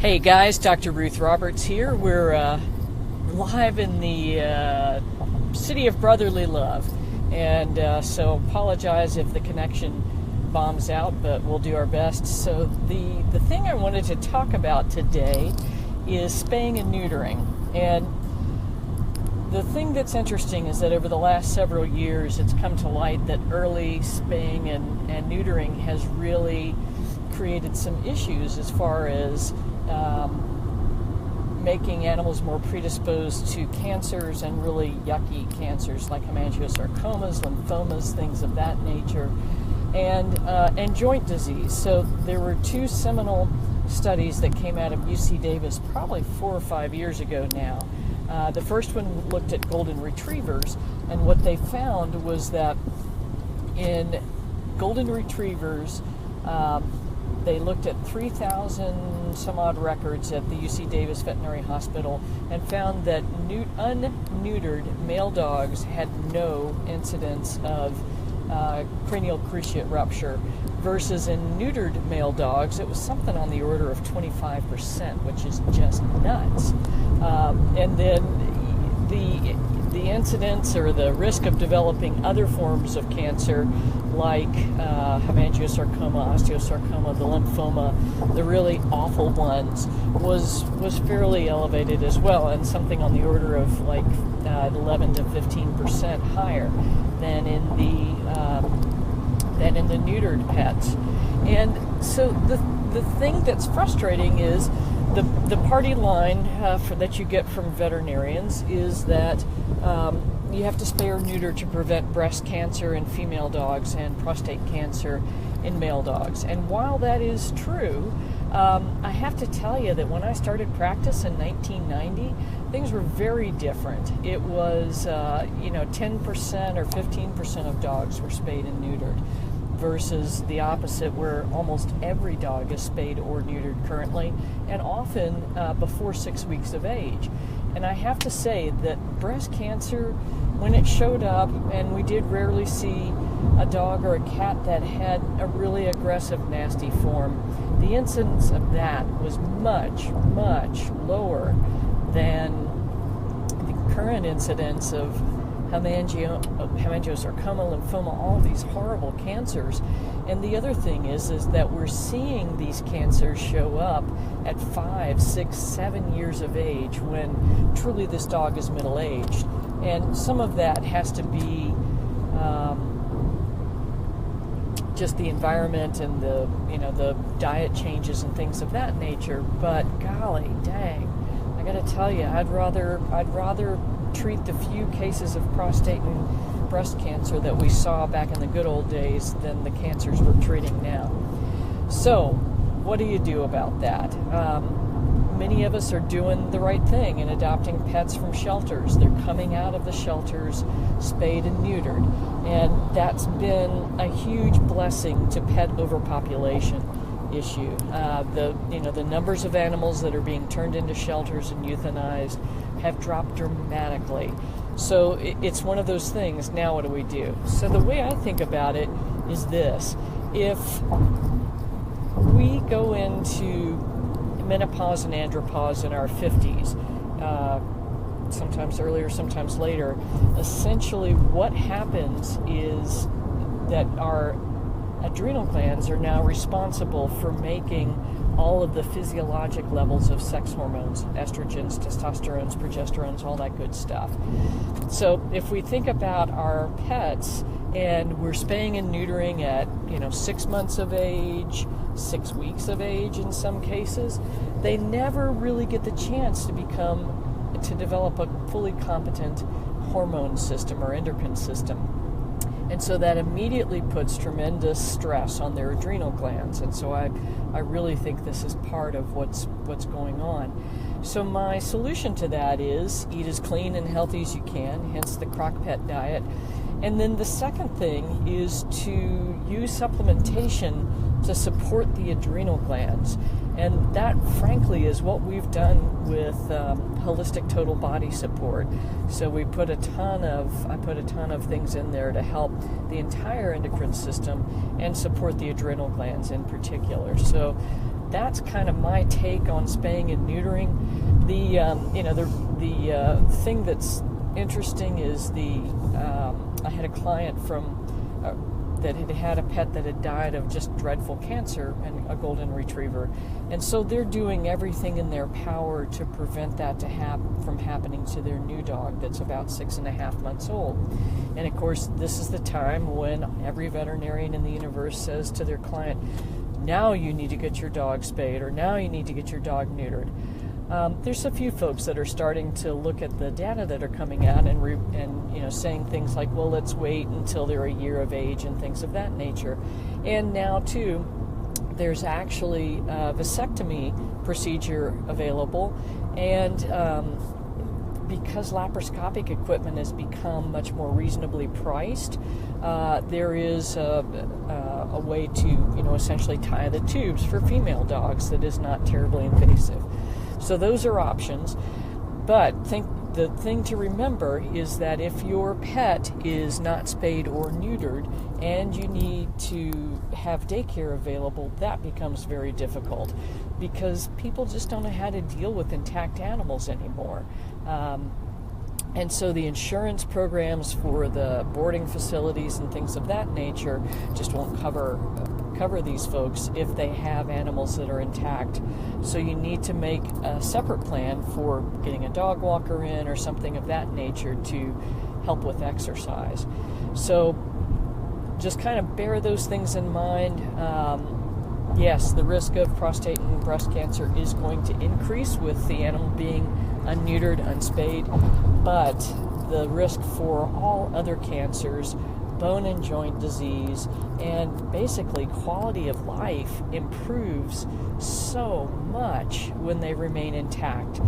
Hey guys, Dr. Ruth Roberts here. We're live in the city of brotherly love, and so apologize if the connection bombs out, but we'll do our best. So the thing I wanted to talk about today is spaying and neutering. And the thing that's interesting is that over the last several years, it's come to light that early spaying and neutering has really created some issues as far as making animals more predisposed to cancers and really yucky cancers like hemangiosarcomas, lymphomas, things of that nature, and joint disease. So there were two seminal studies that came out of UC Davis probably 4 or 5 years ago now. The first one looked at golden retrievers, and what they found was that in golden retrievers, they looked at 3,000 some odd records at the UC Davis Veterinary Hospital and found that unneutered male dogs had no incidence of cranial cruciate rupture, versus in neutered male dogs, it was something on the order of 25%, which is just nuts. And then the incidence or the risk of developing other forms of cancer like hemangiosarcoma, osteosarcoma, the lymphoma, the really awful ones, was fairly elevated as well, and something on the order of like 11 to 15% higher than in the neutered pets. And so the thing that's frustrating is the party line that you get from veterinarians is that you have to spay or neuter to prevent breast cancer in female dogs and prostate cancer in male dogs. And while that is true, I have to tell you that when I started practice in 1990, things were very different. It was 10% or 15% of dogs were spayed and neutered, versus the opposite, where almost every dog is spayed or neutered currently, and often before 6 weeks of age. And I have to say that breast cancer, when it showed up, and we did rarely see a dog or a cat that had a really aggressive, nasty form, the incidence of that was much, much lower than the current incidence of hemangiosarcoma, lymphoma, all these horrible cancers. And the other thing is that we're seeing these cancers show up at 5, 6, 7 years of age, when truly this dog is middle-aged. And some of that has to be just the environment and the diet changes and things of that nature. But golly dang, I got to tell you, I'd rather treat the few cases of prostate and breast cancer that we saw back in the good old days than the cancers we're treating now. So what do you do about that? Many of us are doing the right thing and adopting pets from shelters. They're coming out of the shelters spayed and neutered, and that's been a huge blessing to pet overpopulation issue. The numbers of animals that are being turned into shelters and euthanized have dropped dramatically. So it's one of those things. Now what do we do? So the way I think about it is this: if we go into menopause and andropause in our 50s, sometimes earlier, sometimes later, essentially what happens is that our adrenal glands are now responsible for making all of the physiologic levels of sex hormones, estrogens, testosterones, progesterones, all that good stuff. So if we think about our pets, and we're spaying and neutering at 6 months of age, 6 weeks of age in some cases, they never really get the chance to develop a fully competent hormone system or endocrine system. And so that immediately puts tremendous stress on their adrenal glands. And so I really think this is part of what's going on. So my solution to that is eat as clean and healthy as you can, hence the CrockPet Diet. And then the second thing is to use supplementation to support the adrenal glands. And that, frankly, is what we've done with holistic total body support. So I put a ton of things in there to help the entire endocrine system and support the adrenal glands in particular. So that's kind of my take on spaying and neutering. The thing that's interesting is I had a client from that had a pet that had died of just dreadful cancer, and a golden retriever, and so they're doing everything in their power to prevent that from happening to their new dog that's about 6.5 months old. And of course, this is the time when every veterinarian in the universe says to their client, now you need to get your dog spayed, or now you need to get your dog neutered. There's a few folks that are starting to look at the data that are coming out and saying things like, well, let's wait until they're a year of age and things of that nature. And now too, there's actually a vasectomy procedure available, and because laparoscopic equipment has become much more reasonably priced, there is a way to essentially tie the tubes for female dogs that is not terribly invasive. So those are options, but the thing to remember is that if your pet is not spayed or neutered and you need to have daycare available, that becomes very difficult because people just don't know how to deal with intact animals anymore. And so the insurance programs for the boarding facilities and things of that nature just won't cover these folks if they have animals that are intact. So you need to make a separate plan for getting a dog walker in or something of that nature to help with exercise. So just kind of bear those things in mind. Yes, the risk of prostate and breast cancer is going to increase with the animal being unneutered, unspayed, but the risk for all other cancers, bone and joint disease, and basically quality of life improves so much when they remain intact.